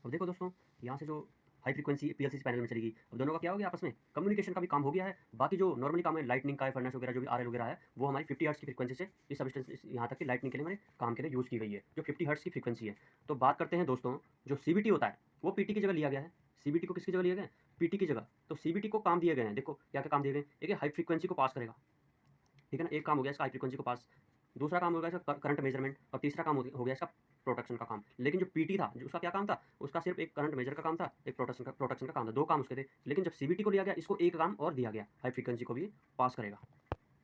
अब देखो दोस्तों, यहाँ से जो हाई फ्रीक्वेंसी पीएलसीसी पैनल में चलेगी, अब दोनों का क्या हो गया आपस में, कम्युनिकेशन का भी काम हो गया है। बाकी जो नॉर्मली काम है लाइटनिंग का, फर्नेस वगैरह जो भी आरएल वगैरह है, वो हमारी 50 हर्ट्ज की फ्रीक्वेंसी से इस सबस्टेंस यहाँ तक की लाइटनिंग के लिए हमारे काम के लिए यूज़ की गई है, जो 50 हर्ट्ज की फ्रीक्वेंसी है। तो बात करते हैं दोस्तों, जो सीबीटी होता है वो पीटी की जगह लिया गया है। सीबीटी को किसकी जगह लिया गया है? पीटी की जगह। तो सीबीटी को काम दिए गए हैं, देखो क्या क्या काम दिए गए। एक हाई फ्रीक्वेंसी को पास करेगा, ठीक है ना, एक काम हो गया इसका हाई फ्रीक्वेंसी को पास। दूसरा काम हो गया इसका करंट मेजरमेंट, और तीसरा काम हो गया इसका प्रोटेक्शन का काम। लेकिन जो पीटी था, जो उसका क्या काम था, उसका सिर्फ एक करंट मेजर का काम था, एक प्रोटेक्शन का काम था, दो काम उसके थे। लेकिन जब सीबीटी को लिया गया, इसको एक काम और दिया गया, हाई फ्रीक्वेंसी को भी पास करेगा।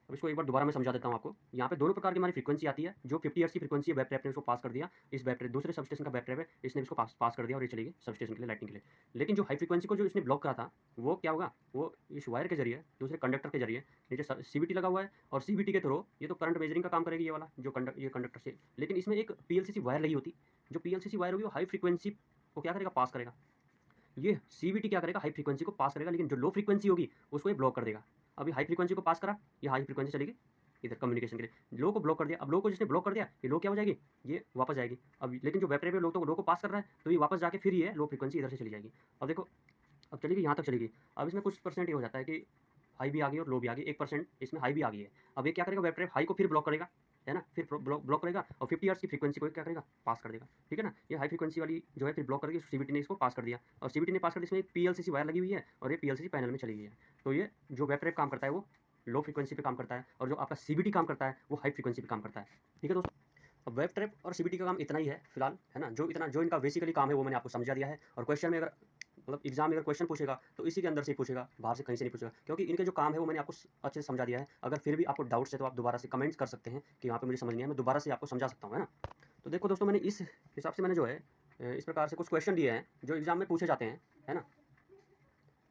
अब इसको एक बार दोबारा मैं समझा देता हूँ आपको। यहाँ पे दोनों प्रकार की हमारी फ्रीक्वेंसी आती है। जो 50 हर्ट्ज की फ्रीक्वेंसी है, वेब ट्रैप ने उसको पास कर दिया। इस वेब ट्रैप दूसरे सबस्टेशन का वेब ट्रैप है, इसने इसको पास कर दिया और ये चलेगी सबस्टेशन के लिए, लाइटिंग के लिए। लेकिन जो हाई फ्रीक्वेंसी को जो इसने ब्लॉक करा था, वो क्या होगा, वो इस वायर के जरिए, दूसरे कंडक्टर के जरिए, नीचे सीबीटी लगा हुआ है, और सीबीटी के थ्रू ये तो करंट मेजरिंग का काम करेगी ये वाला, जो ये कंडक्टर से। लेकिन इसमें एक पीएलसीसी वायर लगी होती, जो पीएलसीसी वायर होगी वो हाई फ्रीक्वेंसी को क्या करेगा, पास करेगा। ये सीबीटी क्या करेगा, हाई फ्रीक्वेंसी को पास करेगा, लेकिन जो लो फ्रीक्वेंसी होगी उसको ये ब्लॉक कर देगा। अभी हाई फ्रीक्वेंसी को पास करा, ये हाई फ्रीक्वेंसी चलेगी इधर कम्युनिकेशन के लिए। लो को ब्लॉक कर दिया, अब लो को जिसने ब्लॉक कर दिया, ये लो क्या हो जाएगी, ये वापस जाएगी। अब लेकिन जो वेब ट्रैप लो को पास कर रहा है, तो ये वापस जाके फिर ये लो फ्रीक्वेंसी इधर से चली जाएगी। अब देखो, अब चलेगी यहाँ तक चलेगी। अब इसमें कुछ परसेंट ये हो जाता है कि हाई भी आ गई और लो भी आ गई, 1% इसमें हाई भी आ गई है। अब ये क्या करेगा, वेब ट्रैप हाई को फिर ब्लॉक करेगा, है ना, फिर ब्लॉक करेगा, और 50 हर्ट्ज की फ्रीक्वेंसी को क्या करेगा, पास कर देगा, ठीक है ना। ये हाई फ्रीक्वेंसी वाली जो है फिर ब्लॉक करके सीबीटी ने इसको पास कर दिया, और सीबीटी ने पास कर दिया, इसमें एक पीएलसीसी वायर लगी हुई है, और ये पीएलसीसी पैनल में चली गई है। तो ये जो वेब ट्रैप काम करता है वो लो फ्रीक्वेंसी पे काम करता है, और जो आपका सीबीटी काम करता है वो हाई फ्रीक्वेंसी पे काम करता है, ठीक है दोस्तों। अब वेब ट्रैप और सीबीटी का काम इतना ही है फिलहाल, है ना। जो इनका बेसिकली काम है वो मैंने आपको समझा दिया है। और क्वेश्चन में अगर मतलब एग्जाम में अगर क्वेश्चन पूछेगा तो इसी के अंदर से ही पूछेगा, बाहर से कहीं से नहीं पूछेगा, क्योंकि इनके जो काम है वो मैंने आपको अच्छे से समझा दिया है। अगर फिर भी आपको डाउट्स है तो आप दोबारा से कमेंट्स कर सकते हैं कि यहाँ पे मुझे समझ नहीं है, मैं दोबारा से आपको समझा सकता हूँ, है ना। तो देखो दोस्तों, मैंने इस हिसाब से मैंने जो है इस प्रकार से कुछ क्वेश्चन दिए हैं जो एग्जाम में पूछे जाते हैं, है ना।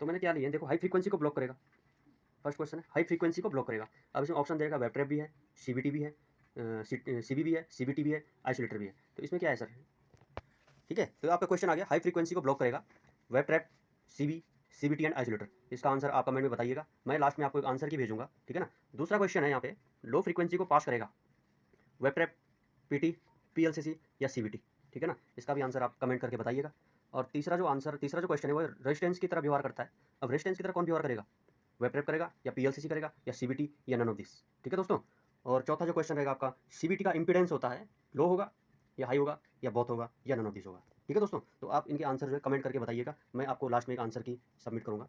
तो मैंने क्या लिए, देखो हाई फ्रीक्वेंसी को ब्लॉक करेगा, फर्स्ट क्वेश्चन है, हाई फ्रीक्वेंसी को ब्लॉक करेगा। अब इसमें ऑप्शन देगा, वेब ट्रैप भी है, सीबीटी भी है, सीबी भी है, सीबीटी भी है, आइसोलेटर भी है। तो इसमें क्या है सर, ठीक है। तो आपका क्वेश्चन आ गया, हाई फ्रीक्वेंसी को ब्लॉक करेगा, web trap, CB, CBT and isolator. इसका आंसर आप कमेंट में बताइएगा, मैं लास्ट में आपको एक आंसर की भेजूंगा, ठीक है ना। दूसरा क्वेश्चन है यहाँ पे, लो फ्रीक्वेंसी को पास करेगा, वेब ट्रैप, पीटी, पीएलसीसी या सीबीटी, ठीक है ना। इसका भी आंसर आप कमेंट करके बताइएगा। और तीसरा जो क्वेश्चन है वो रेजिस्टेंस की तरह व्यवहार करता है। अब रेजिस्टेंस की तरह कौन व्यवहार करेगा, वेब ट्रैप करेगा या पीएलसीसी करेगा या सीबीटी या नन ऑफ दिस, ठीक है दोस्तों। और चौथा जो क्वेश्चन रहेगा आपका, सीबीटी का इंपीडेंस होता है, लो होगा या हाई होगा या बोथ होगा या नन ऑफ दिस होगा, ठीक है दोस्तों। तो आप इनके आंसर जो है कमेंट करके बताइएगा, मैं आपको लास्ट में एक आंसर की सबमिट करूँगा।